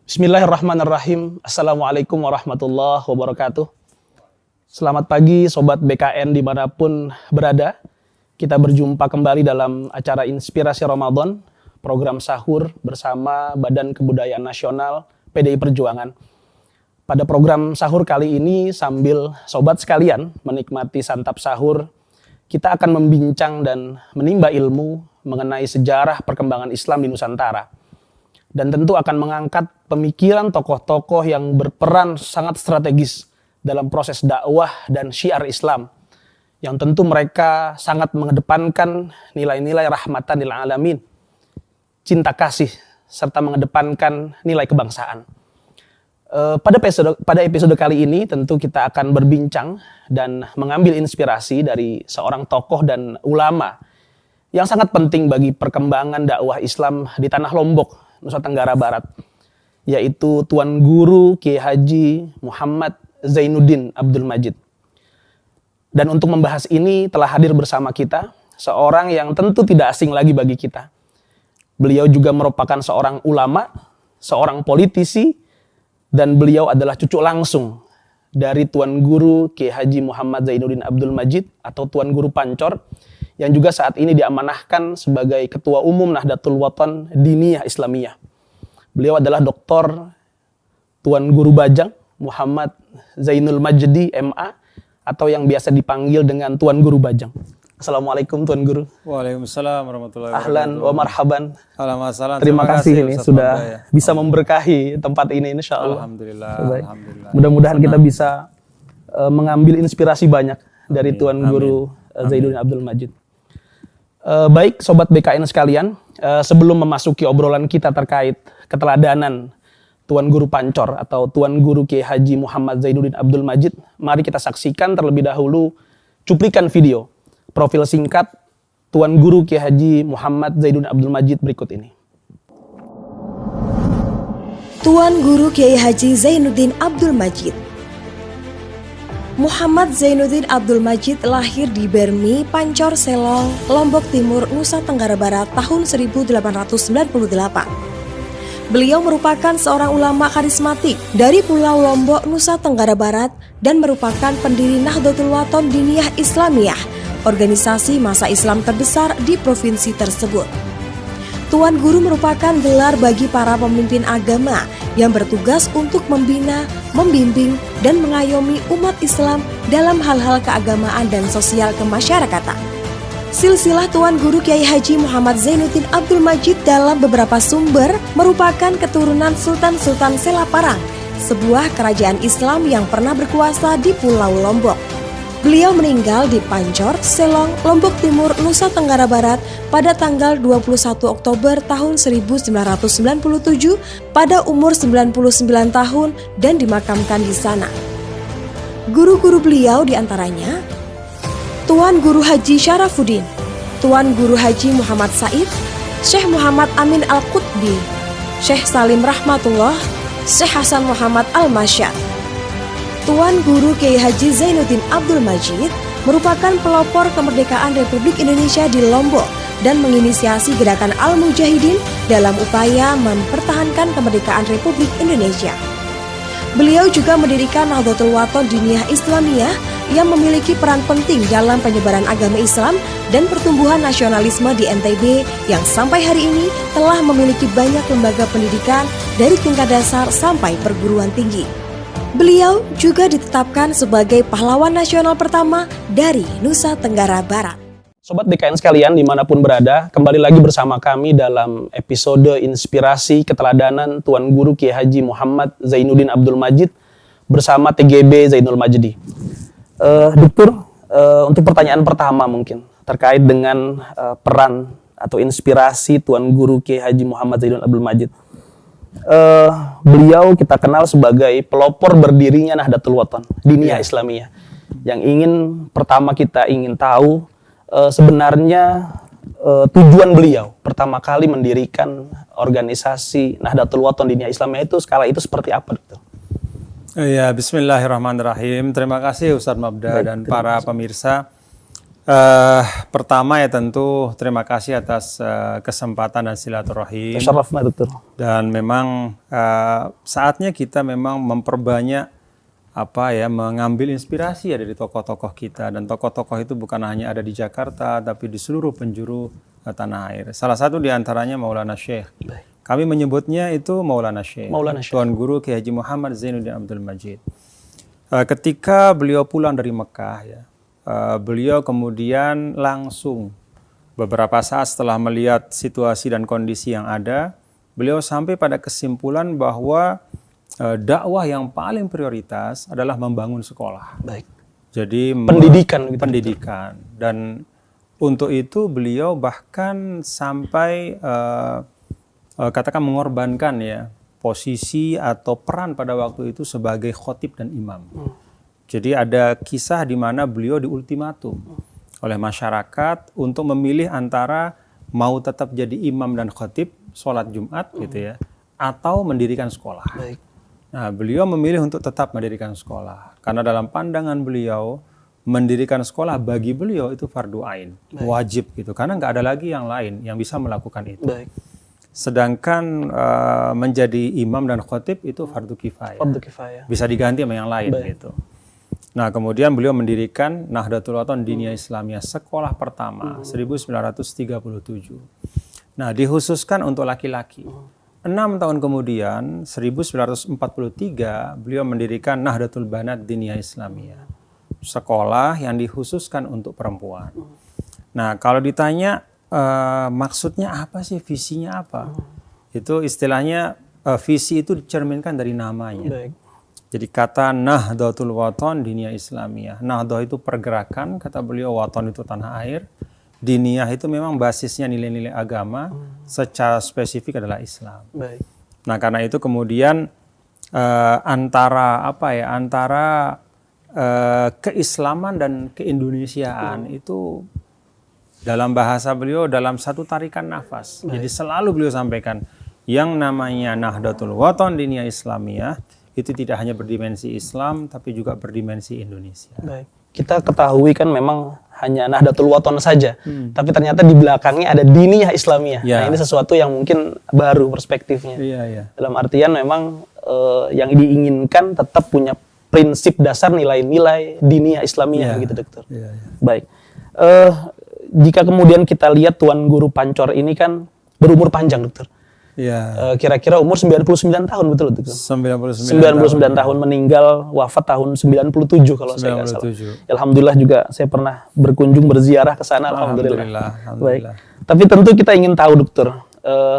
Bismillahirrahmanirrahim. Assalamualaikum warahmatullahi wabarakatuh. Selamat pagi Sobat BKN dimanapun berada. Kita berjumpa kembali dalam acara Inspirasi Ramadan, program sahur bersama Badan Kebudayaan Nasional PDI Perjuangan. Pada program sahur kali ini, sambil sobat sekalian menikmati santap sahur, kita akan membincang dan menimba ilmu mengenai sejarah perkembangan Islam di Nusantara. Dan tentu akan mengangkat pemikiran tokoh-tokoh yang berperan sangat strategis dalam proses dakwah dan syiar Islam. Yang tentu mereka sangat mengedepankan nilai-nilai rahmatan lil alamin, cinta kasih, serta mengedepankan nilai kebangsaan. Pada episode kali ini tentu kita akan berbincang dan mengambil inspirasi dari seorang tokoh dan ulama yang sangat penting bagi perkembangan dakwah Islam di tanah Lombok, Nusa Tenggara Barat, yaitu Tuan Guru Kiai Haji Muhammad Zainuddin Abdul Majid. Dan untuk membahas ini telah hadir bersama kita seorang yang tentu tidak asing lagi bagi kita. Beliau juga merupakan seorang ulama, seorang politisi, dan beliau adalah cucu langsung dari Tuan Guru Kiai Haji Muhammad Zainuddin Abdul Majid atau Tuan Guru Pancor, yang juga saat ini diamanahkan sebagai Ketua Umum Nahdlatul Watan Diniyah Islamiyah. Beliau adalah Dr. Tuan Guru Bajang Muhammad Zainul Majdi MA, atau yang biasa dipanggil dengan Tuan Guru Bajang. Assalamualaikum Tuan Guru. Waalaikumsalam warahmatullahi wabarakatuh. Ahlan wa marhaban. Alhamdulillah. Terima kasih ini sudah bisa memberkahi tempat ini, insya Allah. Alhamdulillah. Alhamdulillah. Mudah-mudahan kita bisa mengambil inspirasi banyak dari Tuan Guru Zainuddin Abdul Majid. Baik Sobat BKN sekalian, sebelum memasuki obrolan kita terkait keteladanan Tuan Guru Pancor atau Tuan Guru Kiai Haji Muhammad Zainuddin Abdul Majid, mari kita saksikan terlebih dahulu cuplikan video profil singkat Tuan Guru Kiai Haji Muhammad Zainuddin Abdul Majid berikut ini. Tuan Guru Kiai Haji Zainuddin Abdul Majid. Muhammad Zainuddin Abdul Majid lahir di Bermi, Pancor, Selong, Lombok Timur, Nusa Tenggara Barat tahun 1898. Beliau merupakan seorang ulama karismatik dari Pulau Lombok, Nusa Tenggara Barat, dan merupakan pendiri Nahdlatul Watan Diniyah Islamiyah, organisasi massa Islam terbesar di provinsi tersebut. Tuan Guru merupakan gelar bagi para pemimpin agama yang bertugas untuk membina, membimbing, dan mengayomi umat Islam dalam hal-hal keagamaan dan sosial kemasyarakatan. Silsilah Tuan Guru Kiai Haji Muhammad Zainuddin Abdul Majid dalam beberapa sumber merupakan keturunan Sultan-Sultan Selaparang, sebuah kerajaan Islam yang pernah berkuasa di Pulau Lombok. Beliau meninggal di Pancor, Selong, Lombok Timur, Nusa Tenggara Barat pada tanggal 21 Oktober tahun 1997 pada umur 99 tahun dan dimakamkan di sana. Guru-guru beliau diantaranya Tuan Guru Haji Syarafuddin, Tuan Guru Haji Muhammad Said, Syekh Muhammad Amin Al-Qutbi, Syekh Salim Rahmatullah, Syekh Hasan Muhammad Al-Masyad. Tuan Guru Kiai Haji Zainuddin Abdul Majid merupakan pelopor kemerdekaan Republik Indonesia di Lombok dan menginisiasi gerakan Al-Mujahidin dalam upaya mempertahankan kemerdekaan Republik Indonesia. Beliau juga mendirikan Nahdlatul Watan Diniyah Islamiyah yang memiliki peran penting dalam penyebaran agama Islam dan pertumbuhan nasionalisme di NTB yang sampai hari ini telah memiliki banyak lembaga pendidikan dari tingkat dasar sampai perguruan tinggi. Beliau juga ditetapkan sebagai pahlawan nasional pertama dari Nusa Tenggara Barat. Sobat BKN sekalian dimanapun berada, kembali lagi bersama kami dalam episode Inspirasi Keteladanan Tuan Guru Kiai Haji Muhammad Zainuddin Abdul Majid bersama TGB Zainul Majdi. Dokter, untuk pertanyaan pertama mungkin terkait dengan peran atau inspirasi Tuan Guru Kiai Haji Muhammad Zainuddin Abdul Majid. Beliau kita kenal sebagai pelopor berdirinya Nahdlatul Watan Diniyah Islamiyah. Yang pertama kita ingin tahu sebenarnya tujuan beliau pertama kali mendirikan organisasi Nahdlatul Watan Diniyah Islamiyah itu skala itu seperti apa, Dokter? Ya, bismillahirrahmanirrahim. Terima kasih Ustadz Mabda dan para pemirsa. Pertama ya tentu terima kasih atas kesempatan dan silaturahim. Tasyarrafna Dokter. Dan memang saatnya kita memang memperbanyak mengambil inspirasi ya dari tokoh-tokoh kita, dan tokoh-tokoh itu bukan hanya ada di Jakarta tapi di seluruh penjuru tanah air. Salah satu di antaranya Maulana Syekh. Kami menyebutnya itu Maulana Syekh. Tuan Guru Kiai Haji Muhammad Zainuddin Abdul Majid. Ketika beliau pulang dari Mekah ya, beliau kemudian langsung beberapa saat setelah melihat situasi dan kondisi yang ada, beliau sampai pada kesimpulan bahwa dakwah yang paling prioritas adalah membangun sekolah. Baik. Jadi pendidikan. Dan untuk itu beliau bahkan sampai katakan mengorbankan ya posisi atau peran pada waktu itu sebagai khotib dan imam. Jadi ada kisah di mana beliau diultimatum oleh masyarakat untuk memilih antara mau tetap jadi imam dan khotib sholat Jumat gitu ya, atau mendirikan sekolah. Baik. Nah, beliau memilih untuk tetap mendirikan sekolah karena dalam pandangan beliau mendirikan sekolah bagi beliau itu fardu ain, wajib gitu, karena nggak ada lagi yang lain yang bisa melakukan itu. Baik. Sedangkan menjadi imam dan khotib itu fardu kifayah. Fardu kifayah. Bisa diganti sama yang lain gitu. Nah, kemudian beliau mendirikan Nahdlatul Wathon Diniyah Islamiyah, sekolah pertama 1937. Nah, dikhususkan untuk laki-laki. 6 tahun kemudian 1943 beliau mendirikan Nahdlatul Banat Diniyah Islamiyah, sekolah yang dikhususkan untuk perempuan. Nah, kalau ditanya maksudnya apa sih, visinya apa? Itu istilahnya visi itu dicerminkan dari namanya. Baik. Jadi kata Nahdlatul Wathon Diniyah Islamiyah. Nahdlatul itu pergerakan, kata beliau, wathon itu tanah air. Diniyah itu memang basisnya nilai-nilai agama, secara spesifik adalah Islam. Baik. Nah, karena itu kemudian antara keislaman dan keindonesiaan itu dalam bahasa beliau dalam satu tarikan nafas. Jadi selalu beliau sampaikan yang namanya Nahdlatul Wathon Diniyah Islamiyah itu tidak hanya berdimensi Islam tapi juga berdimensi Indonesia. Baik. Kita ketahui kan memang hanya Nahdlatul Wathon saja, tapi ternyata di belakangnya ada Diniyah Islamiyah. Ya. Nah, ini sesuatu yang mungkin baru perspektifnya. Iya. Dalam artian memang yang diinginkan tetap punya prinsip dasar nilai-nilai Diniyah Islamiyah, gitu Dokter. Iya. Baik. Jika kemudian kita lihat Tuan Guru Pancor ini kan berumur panjang, Dokter. Iya. Kira-kira umur 99 tahun, betul Dokter? 99 tahun, meninggal wafat tahun 97 kalau saya nggak salah. Alhamdulillah juga saya pernah berkunjung berziarah ke sana, alhamdulillah. Baik. Tapi tentu kita ingin tahu, Dokter,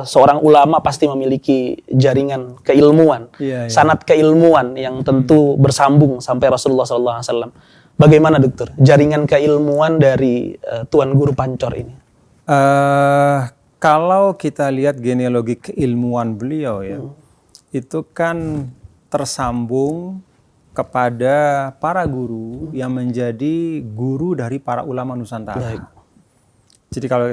seorang ulama pasti memiliki jaringan keilmuan, sanad keilmuan yang tentu bersambung sampai Rasulullah SAW. Bagaimana, Dokter, jaringan keilmuan dari Tuan Guru Pancor ini? Kalau kita lihat genealogi keilmuan beliau ya, itu kan tersambung kepada para guru yang menjadi guru dari para ulama Nusantara. Baik. Jadi kalau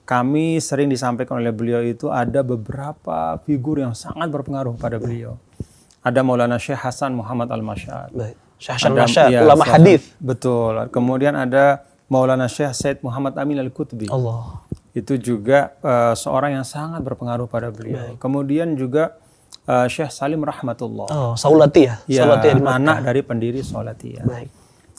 kami sering disampaikan oleh beliau itu ada beberapa figur yang sangat berpengaruh pada beliau. Ada Maulana Syekh Hasan Muhammad Al-Masyad. Syekh Hasan Masyad, ulama hadis. Betul. Kemudian ada Maulana Syekh Said Muhammad Amin Al-Qutbi. Allah. Itu juga seorang yang sangat berpengaruh pada beliau. Baik. Kemudian juga Syekh Salim Rahmatullah. Oh, Saulatiyah. Ya, Saulatiyah anak dari pendiri Saulatiyah. Baik.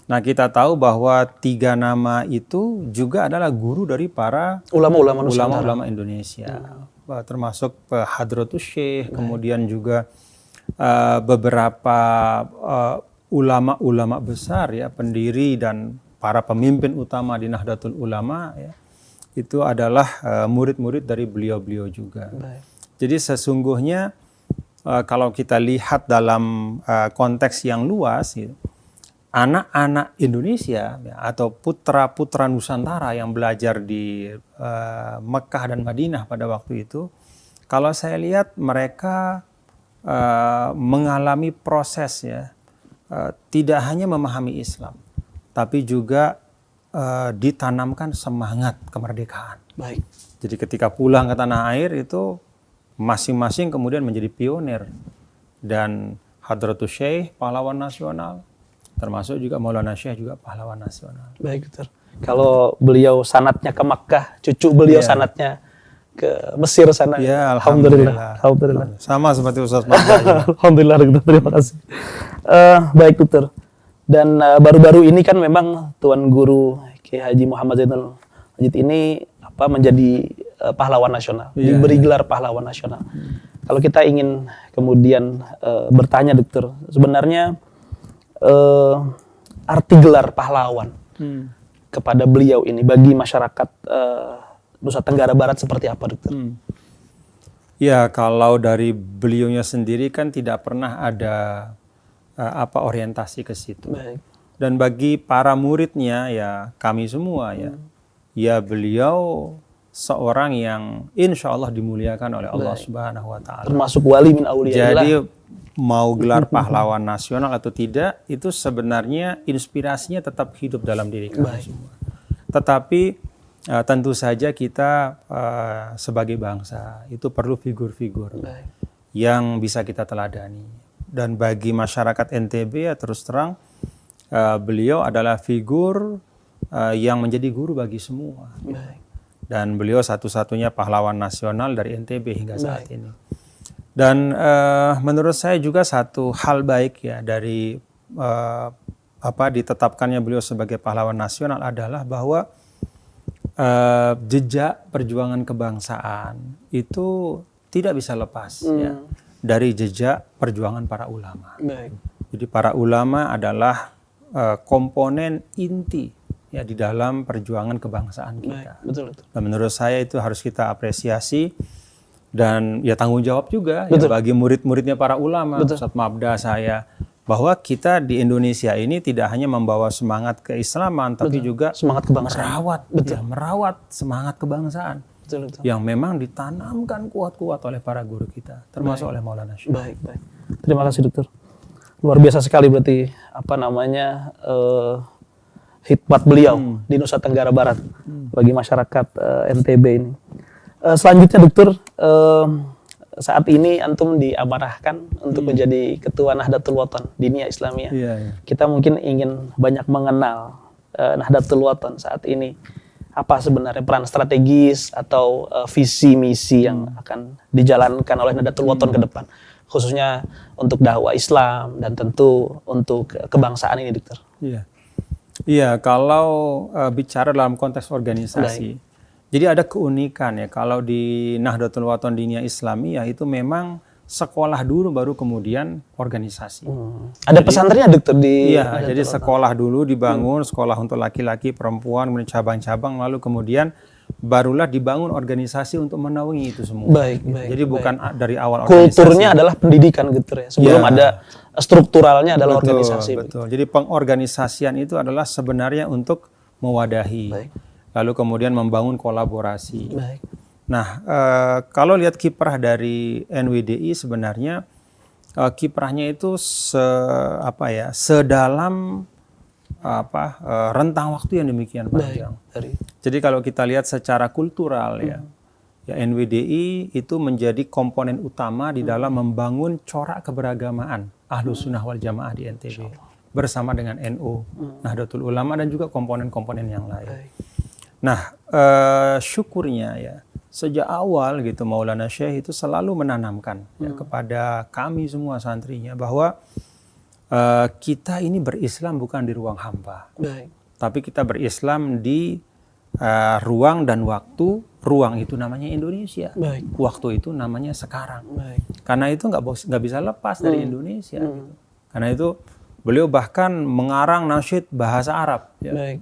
Nah, kita tahu bahwa 3 nama itu juga adalah guru dari para ulama-ulama Indonesia. Termasuk Hadratus Syekh, kemudian juga beberapa ulama-ulama besar ya, pendiri dan para pemimpin utama di Nahdlatul Ulama ya. Itu adalah murid-murid dari beliau-beliau juga. Baik. Jadi sesungguhnya kalau kita lihat dalam konteks yang luas, gitu, anak-anak Indonesia ya, atau putra-putra Nusantara yang belajar di Mekah dan Madinah pada waktu itu, kalau saya lihat mereka mengalami proses ya, tidak hanya memahami Islam, tapi juga ditanamkan semangat kemerdekaan. Baik. Jadi ketika pulang ke tanah air itu masing-masing kemudian menjadi pionir, dan Hadratus Syekh pahlawan nasional, termasuk juga Maulana Syekh juga pahlawan nasional. Baik, Dokter. Kalau beliau sanatnya ke Makkah, cucu beliau sanatnya ke Mesir sana. Ya, Alhamdulillah. Sama seperti Ustaz Mabda. Alhamdulillah, dokter. Terima kasih. Baik, dokter. Dan baru-baru ini kan memang Tuan Guru Kiai Haji Muhammad Zainul Majid ini menjadi pahlawan nasional, diberi gelar pahlawan nasional. Kalau kita ingin kemudian bertanya, dokter, sebenarnya arti gelar pahlawan kepada beliau ini bagi masyarakat Nusa Tenggara Barat seperti apa, dokter? Ya, kalau dari beliaunya sendiri kan tidak pernah ada orientasi ke situ. Baik. Dan bagi para muridnya, ya kami semua ya beliau seorang yang insya Allah dimuliakan oleh Allah Subhanahu Wa Taala. Termasuk wali min auliyaillah. Jadi mau gelar pahlawan nasional atau tidak, itu sebenarnya inspirasinya tetap hidup dalam diri kami semua. Tetapi tentu saja kita sebagai bangsa itu perlu figur-figur yang bisa kita teladani. Dan bagi masyarakat NTB ya terus terang beliau adalah figur yang menjadi guru bagi semua. Dan beliau satu-satunya pahlawan nasional dari NTB hingga saat ini. Dan menurut saya juga satu hal baik ya dari ditetapkannya beliau sebagai pahlawan nasional adalah bahwa jejak perjuangan kebangsaan itu tidak bisa lepas ya dari jejak perjuangan para ulama. Jadi para ulama adalah komponen inti ya di dalam perjuangan kebangsaan kita. Betul. Dan menurut saya itu harus kita apresiasi. Dan ya tanggung jawab juga ya bagi murid-muridnya para ulama, Ustaz Mabda saya, bahwa kita di Indonesia ini tidak hanya membawa semangat keislaman, tapi juga semangat kebangsaan. merawat semangat kebangsaan yang memang ditanamkan kuat-kuat oleh para guru kita, termasuk oleh Maulana Syekh. Baik. Terima kasih, dokter. Luar biasa sekali berarti hikmat beliau di Nusa Tenggara Barat bagi masyarakat NTB ini. Selanjutnya, dokter, saat ini antum diamanahkan untuk menjadi ketua Nahdlatul Wathon Diniyah Islamiyah. Kita mungkin ingin banyak mengenal Nahdlatul Wathon saat ini. Apa sebenarnya peran strategis atau visi misi yang akan dijalankan oleh Nahdlatul Wathon ke depan, khususnya untuk dakwah Islam dan tentu untuk kebangsaan ini, dokter. Iya, kalau bicara dalam konteks organisasi. Jadi ada keunikan ya, kalau di Nahdlatul Wathon Diniyah Islamiyah itu memang sekolah dulu baru kemudian organisasi. Ada pesantrennya, dokter, di jadi sekolah dulu dibangun, sekolah untuk laki-laki, perempuan, kemudian cabang-cabang, lalu kemudian barulah dibangun organisasi untuk menaungi itu semua. Jadi bukan dari awal organisasi. Kulturnya adalah pendidikan, dokter ya. Sebelum ada strukturalnya adalah organisasi. Betul. Jadi pengorganisasian itu adalah sebenarnya untuk mewadahi. Lalu kemudian membangun kolaborasi. Nah, kalau lihat kiprah dari NWDI sebenarnya kiprahnya itu sedalam rentang waktu yang demikian panjang. Jadi kalau kita lihat secara kultural ya NWDI itu menjadi komponen utama di dalam membangun corak keberagamaan Ahlus Sunnah wal Jamaah di NTB bersama dengan NU, Nahdlatul Ulama dan juga komponen-komponen yang lain. Nah, syukurnya ya sejak awal gitu Maulana Syekh itu selalu menanamkan ya, kepada kami semua santrinya bahwa kita ini berislam bukan di ruang hampa, tapi kita berislam di ruang dan waktu. Ruang itu namanya Indonesia, waktu itu namanya sekarang. Karena itu nggak bisa lepas dari Indonesia. Gitu. Karena itu beliau bahkan mengarang nasyid bahasa Arab. Ya.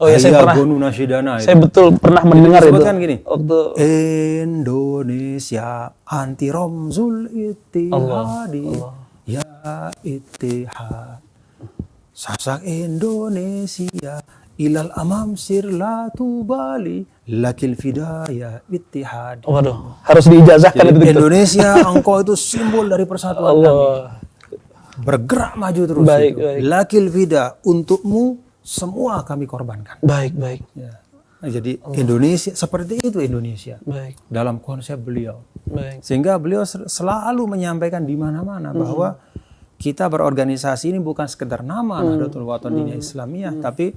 Saya betul pernah mendengar itu. Gini, Indonesia anti romzul ittihadi ya ittihad sasak Indonesia ilal amam sirlatu bali lakil fidaya ittihad. Waduh, harus diijazahkan itu. Indonesia engkau itu simbol dari persatuan kami. Bergerak maju terus. Lakil fida untukmu semua kami korbankan. Ya. Nah, jadi Indonesia seperti itu Indonesia. Dalam konsep beliau. Sehingga beliau selalu menyampaikan di mana-mana bahwa kita berorganisasi ini bukan sekedar nama Nahdlatul Wathon Diniyah Islamiyah, tapi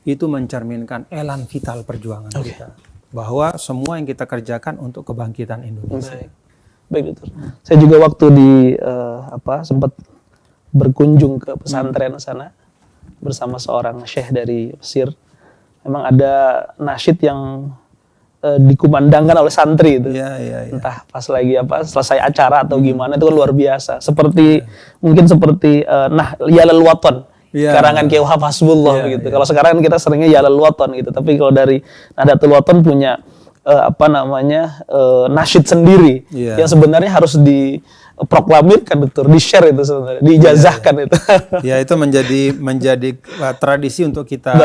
itu mencerminkan elan vital perjuangan kita. Bahwa semua yang kita kerjakan untuk kebangkitan Indonesia. Baik dokter. Saya juga waktu di sempat berkunjung ke pesantren sana bersama seorang syekh dari Mesir. Memang ada nasyid yang dikumandangkan oleh santri itu. Entah pas lagi selesai acara atau gimana, itu kan luar biasa. Seperti mungkin seperti ya lal waton. Karangan Kiai Wahab Hasbullah gitu. Kalau sekarang kita seringnya ya lal waton gitu. Tapi kalau dari Nahdlatul Wathon punya nasyid sendiri yang sebenarnya harus diproklamirkan, dokter, di-share itu sebenarnya, diijazahkan itu. Ya, itu menjadi tradisi untuk kita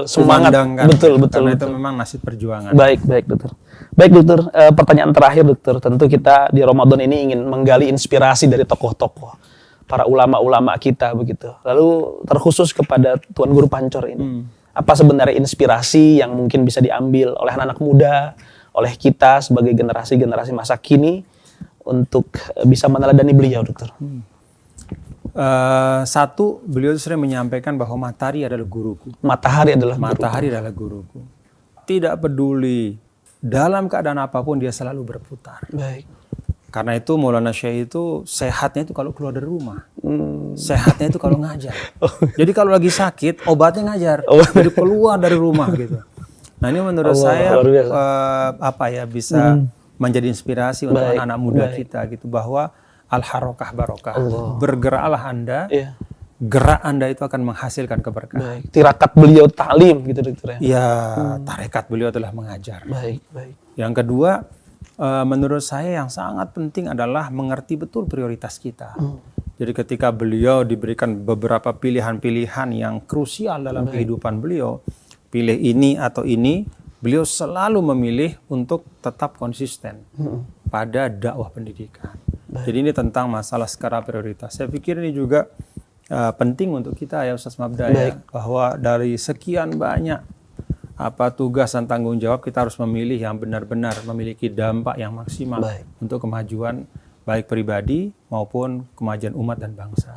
semangat. Betul. Karena itu memang nasyid perjuangan. Baik, dokter. Baik, dokter, pertanyaan terakhir, dokter. Tentu kita di Ramadan ini ingin menggali inspirasi dari tokoh-tokoh, para ulama-ulama kita begitu. Lalu terkhusus kepada Tuan Guru Pancor ini. Apa sebenarnya inspirasi yang mungkin bisa diambil oleh anak-anak muda, oleh kita sebagai generasi-generasi masa kini untuk bisa meneladani beliau, dokter? Satu, beliau sering menyampaikan bahwa matahari adalah guruku. Matahari adalah guruku. Tidak peduli dalam keadaan apapun, dia selalu berputar. Baik. Karena itu Maulana Syekh itu sehatnya itu kalau keluar dari rumah. Sehatnya itu kalau ngajar. Jadi kalau lagi sakit, obatnya ngajar. Jadi keluar dari rumah gitu. Nah, ini menurut saya bisa menjadi inspirasi untuk anak-anak muda kita gitu, bahwa al-harokah barokah. Bergeraklah Anda. Gerak Anda itu akan menghasilkan keberkahan. Tirakat beliau ta'lim gitu, dokter ya. Ya, tarekat beliau adalah mengajar. Baik. Yang kedua, menurut saya yang sangat penting adalah mengerti betul prioritas kita. Jadi ketika beliau diberikan beberapa pilihan-pilihan yang krusial dalam kehidupan beliau, pilih ini atau ini, beliau selalu memilih untuk tetap konsisten pada dakwah pendidikan. Jadi ini tentang masalah skala prioritas. Saya pikir ini juga penting untuk kita ya Ustaz Mabda ya, bahwa dari sekian banyak tugas dan tanggung jawab, kita harus memilih yang benar-benar memiliki dampak yang maksimal untuk kemajuan baik pribadi maupun kemajuan umat dan bangsa.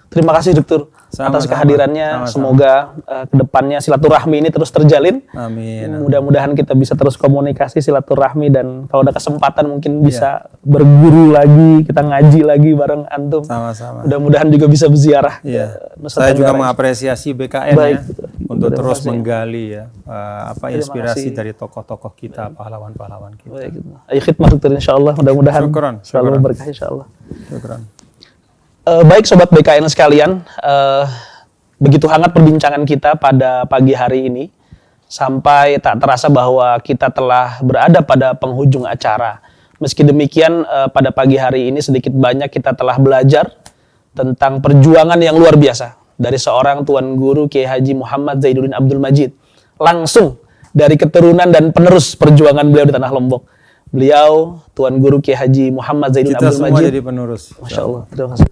Terima kasih, dokter, atas kehadirannya. Semoga kedepannya silaturahmi ini terus terjalin. Amin. Mudah-mudahan kita bisa terus komunikasi silaturahmi, dan kalau ada kesempatan mungkin bisa berguru lagi, kita ngaji lagi bareng antum. Sama-sama. Mudah-mudahan juga bisa berziarah. Saya juga mengapresiasi BKN untuk terus menggali inspirasi dari tokoh-tokoh kita, pahlawan-pahlawan kita. Ayo khidmat, dokter, insyaallah. Mudah-mudahan selalu berkah, insyaallah. Baik sobat BKN sekalian, begitu hangat perbincangan kita pada pagi hari ini, sampai tak terasa bahwa kita telah berada pada penghujung acara. Meski demikian, pada pagi hari ini sedikit banyak kita telah belajar tentang perjuangan yang luar biasa dari seorang Tuan Guru Kiai Haji Muhammad Zainuddin Abdul Majid, langsung dari keturunan dan penerus perjuangan beliau di Tanah Lombok. Beliau Tuan Guru Kiai Haji Muhammad Zainuddin Abdul Majid. Kita semua jadi penerus. Masya Allah, terima kasih.